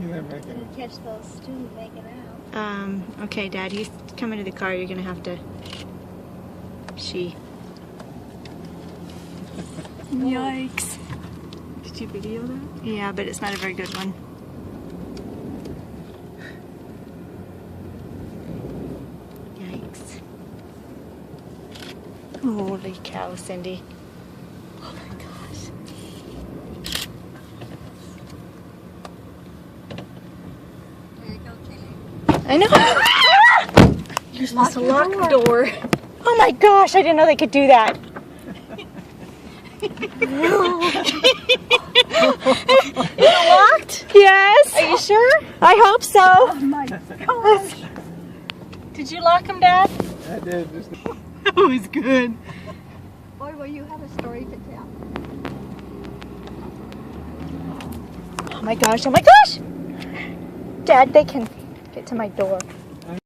They're making Didn't catch those students making out. Okay, Dad, you come into the car. You're gonna have to. Yikes. Did you video that? Yeah, but it's not a very good one. Yikes. Holy cow, Cindy. Oh my gosh. There you go, Kaylee. I know. You're supposed to lock the door. Oh my gosh, I didn't know they could do that. Is it locked? Yes. Are you sure? I hope so. Oh my gosh. Did you lock them, Dad? I did. That was good. Boy, will you have a story to tell. Oh my gosh, oh my gosh! Dad, they can get to my door.